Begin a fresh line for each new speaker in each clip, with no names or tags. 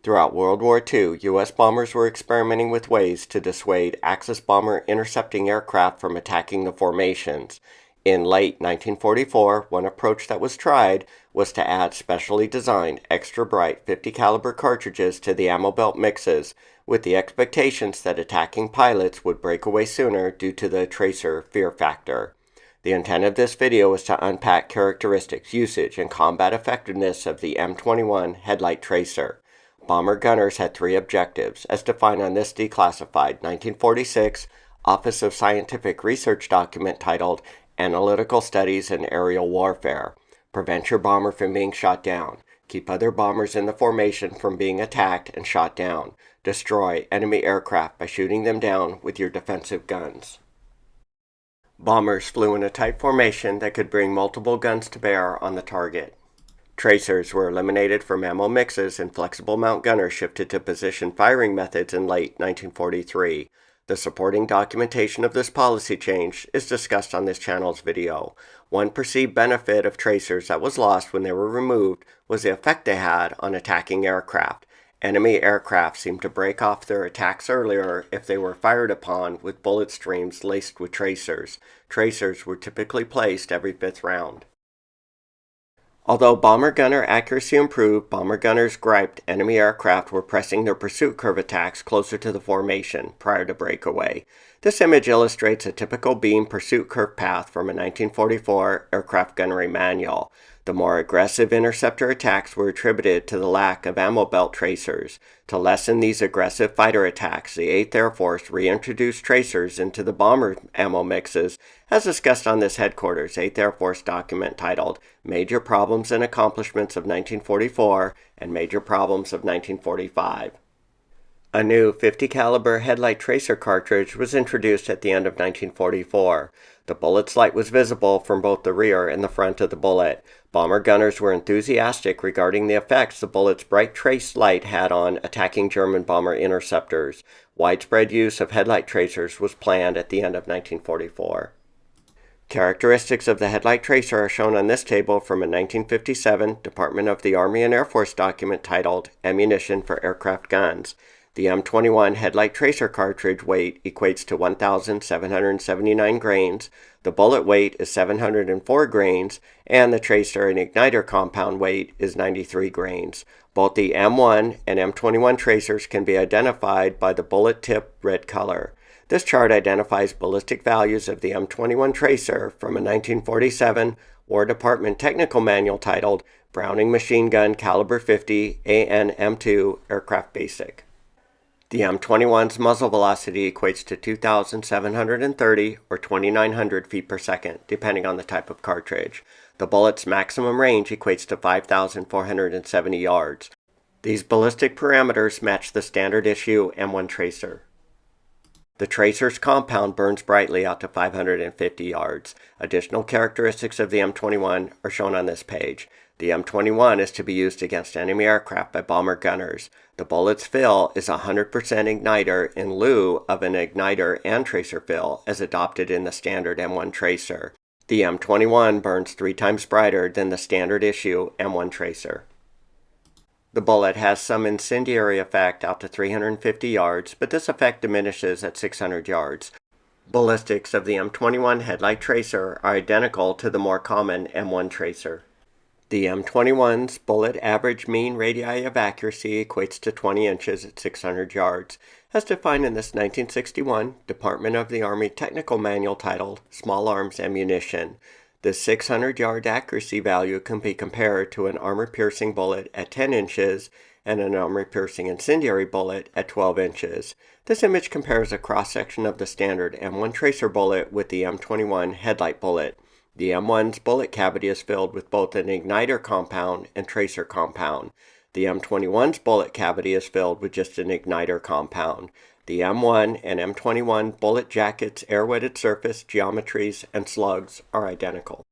Throughout World War II, U.S. bombers were experimenting with ways to dissuade Axis bomber intercepting aircraft from attacking the formations. In late 1944, one approach that was tried was to add specially designed, extra bright 50 caliber cartridges to the ammo belt mixes, with the expectations that attacking pilots would break away sooner due to the tracer fear factor. The intent of this video is to unpack characteristics, usage, and combat effectiveness of the M21 Headlight Tracer. Bomber gunners had three objectives, as defined on this declassified 1946 Office of Scientific Research document titled Analytical Studies in Aerial Warfare. Prevent your bomber from being shot down. Keep other bombers in the formation from being attacked and shot down. Destroy enemy aircraft by shooting them down with your defensive guns. Bombers flew in a tight formation that could bring multiple guns to bear on the target. Tracers were eliminated from ammo mixes and flexible mount gunners shifted to position firing methods in late 1943. The supporting documentation of this policy change is discussed on this channel's video. One perceived benefit of tracers that was lost when they were removed was the effect they had on attacking aircraft. Enemy aircraft seemed to break off their attacks earlier if they were fired upon with bullet streams laced with tracers. Tracers were typically placed every fifth round. Although bomber gunner accuracy improved, bomber gunners griped enemy aircraft were pressing their pursuit curve attacks closer to the formation prior to breakaway. This image illustrates a typical beam pursuit curve path from a 1944 aircraft gunnery manual. The more aggressive interceptor attacks were attributed to the lack of ammo belt tracers. To lessen these aggressive fighter attacks, the 8th Air Force reintroduced tracers into the bomber ammo mixes, as discussed on this Headquarters 8th Air Force document titled Major Problems and Accomplishments of 1944 and Major Problems of 1945. A new 50 caliber Headlight Tracer cartridge was introduced at the end of 1944. The bullet's light was visible from both the rear and the front of the bullet. Bomber gunners were enthusiastic regarding the effects the bullet's bright trace light had on attacking German bomber interceptors. Widespread use of headlight tracers was planned at the end of 1944. Characteristics of the headlight tracer are shown on this table from a 1957 Department of the Army and Air Force document titled Ammunition for Aircraft Guns. The M21 Headlight Tracer cartridge weight equates to 1,779 grains, the bullet weight is 704 grains, and the tracer and igniter compound weight is 93 grains. Both the M1 and M21 tracers can be identified by the bullet tip red color. This chart identifies ballistic values of the M21 tracer from a 1947 War Department technical manual titled Browning Machine Gun Caliber 50 AN-M2 Aircraft Basic. The M21's muzzle velocity equates to 2,730 or 2,900 feet per second, depending on the type of cartridge. The bullet's maximum range equates to 5,470 yards. These ballistic parameters match the standard issue M1 tracer. The tracer's compound burns brightly out to 550 yards. Additional characteristics of the M21 are shown on this page. The M21 is to be used against enemy aircraft by bomber gunners. The bullet's fill is 100% igniter in lieu of an igniter and tracer fill as adopted in the standard M1 tracer. The M21 burns 3 times brighter than the standard issue M1 tracer. The bullet has some incendiary effect out to 350 yards, but this effect diminishes at 600 yards. Ballistics of the M21 Headlight Tracer are identical to the more common M1 tracer. The M21's bullet average mean radii of accuracy equates to 20 inches at 600 yards, as defined in this 1961 Department of the Army technical manual titled Small Arms Ammunition. The 600-yard accuracy value can be compared to an armor-piercing bullet at 10 inches and an armor-piercing incendiary bullet at 12 inches. This image compares a cross-section of the standard M1 tracer bullet with the M21 headlight bullet. The M1's bullet cavity is filled with both an igniter compound and tracer compound. The M21's bullet cavity is filled with just an igniter compound. The M1 and M21 bullet jackets' air-wetted surface, geometries, and slugs are identical.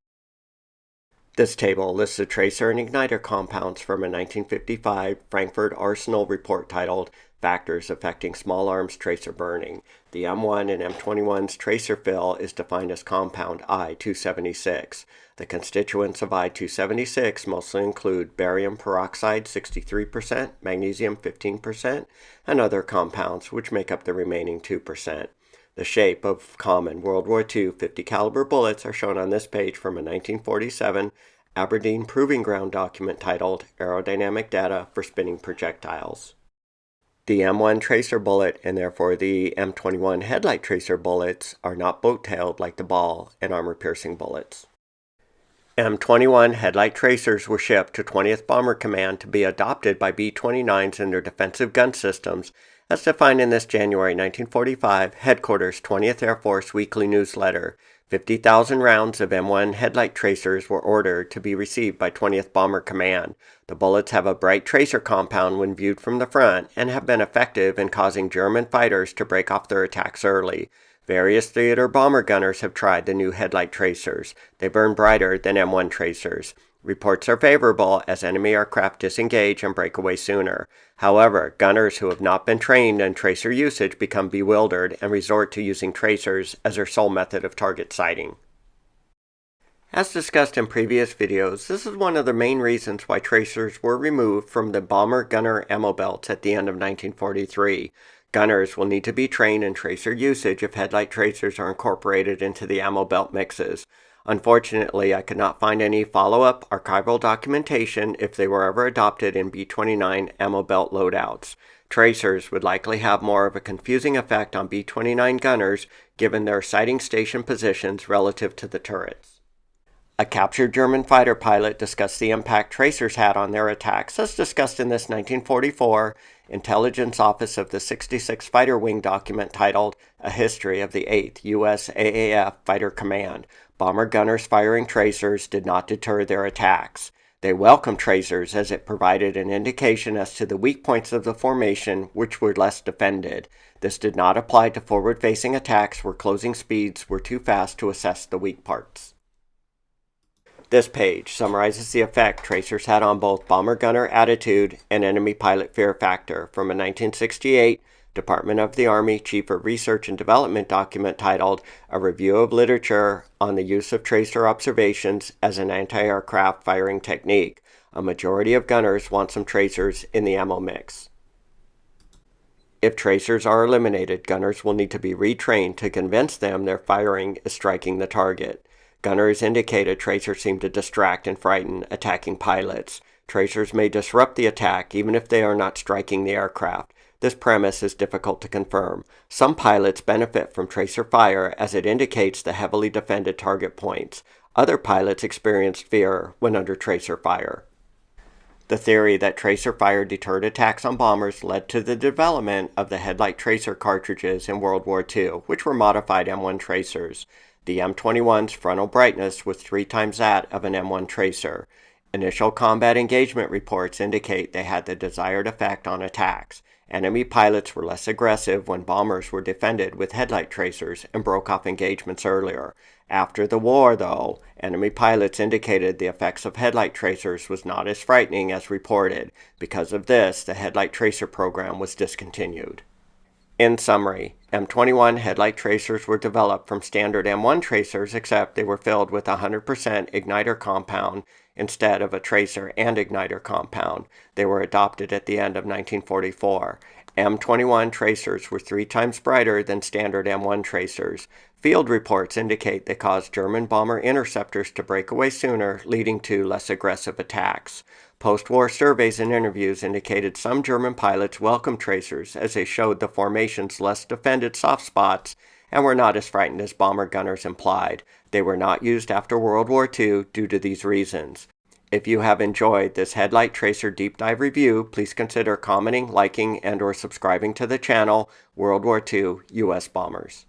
This table lists the tracer and igniter compounds from a 1955 Frankfurt Arsenal report titled Factors Affecting Small Arms Tracer Burning. The M1 and M21's tracer fill is defined as compound I-276. The constituents of I-276 mostly include barium peroxide 63%, magnesium 15%, and other compounds which make up the remaining 2%. The shape of common World War II 50 caliber bullets are shown on this page from a 1947 Aberdeen Proving Ground document titled Aerodynamic Data for Spinning Projectiles. The M1 tracer bullet and therefore the M21 headlight tracer bullets are not boat-tailed like the ball and armor-piercing bullets. M21 headlight tracers were shipped to 20th Bomber Command to be adopted by B-29s in their defensive gun systems, as defined in this January 1945 Headquarters 20th Air Force Weekly Newsletter. 50,000 rounds of M1 headlight tracers were ordered to be received by 20th Bomber Command. The bullets have a bright tracer compound when viewed from the front and have been effective in causing German fighters to break off their attacks early. Various theater bomber gunners have tried the new headlight tracers. They burn brighter than M1 tracers. Reports are favorable as enemy aircraft disengage and break away sooner. However, gunners who have not been trained in tracer usage become bewildered and resort to using tracers as their sole method of target sighting. As discussed in previous videos, this is one of the main reasons why tracers were removed from the bomber-gunner ammo belts at the end of 1943. Gunners will need to be trained in tracer usage if headlight tracers are incorporated into the ammo belt mixes. Unfortunately, I could not find any follow-up archival documentation if they were ever adopted in B-29 ammo belt loadouts. Tracers would likely have more of a confusing effect on B-29 gunners given their sighting station positions relative to the turrets. A captured German fighter pilot discussed the impact tracers had on their attacks, as discussed in this 1944 Intelligence Office of the 66th Fighter Wing document titled A History of the 8th U.S. AAF Fighter Command. Bomber gunners firing tracers did not deter their attacks. They welcomed tracers as it provided an indication as to the weak points of the formation which were less defended. This did not apply to forward-facing attacks where closing speeds were too fast to assess the weak parts. This page summarizes the effect tracers had on both bomber-gunner attitude and enemy pilot fear factor from a 1968 Department of the Army Chief of Research and Development document titled A Review of Literature on the Use of Tracer Observations as an Anti-Aircraft Firing Technique. A majority of gunners want some tracers in the ammo mix. If tracers are eliminated, gunners will need to be retrained to convince them their firing is striking the target. Gunners indicate a tracer seemed to distract and frighten attacking pilots. Tracers may disrupt the attack even if they are not striking the aircraft. This premise is difficult to confirm. Some pilots benefit from tracer fire as it indicates the heavily defended target points. Other pilots experienced fear when under tracer fire. The theory that tracer fire deterred attacks on bombers led to the development of the headlight tracer cartridges in World War II, which were modified M1 tracers. The M21's frontal brightness was 3 times that of an M1 tracer. Initial combat engagement reports indicate they had the desired effect on attacks. Enemy pilots were less aggressive when bombers were defended with headlight tracers and broke off engagements earlier. After the war, though, enemy pilots indicated the effects of headlight tracers was not as frightening as reported. Because of this, the headlight tracer program was discontinued. In summary, M21 headlight tracers were developed from standard M1 tracers, except they were filled with 100% igniter compound instead of a tracer and igniter compound. They were adopted at the end of 1944. M21 tracers were 3 times brighter than standard M1 tracers. Field reports indicate they caused German bomber interceptors to break away sooner, leading to less aggressive attacks. Post-war surveys and interviews indicated some German pilots welcomed tracers as they showed the formation's less defended soft spots and were not as frightened as bomber gunners implied. They were not used after World War II due to these reasons. If you have enjoyed this headlight tracer deep dive review, please consider commenting, liking, and/or subscribing to the channel World War II U.S. Bombers.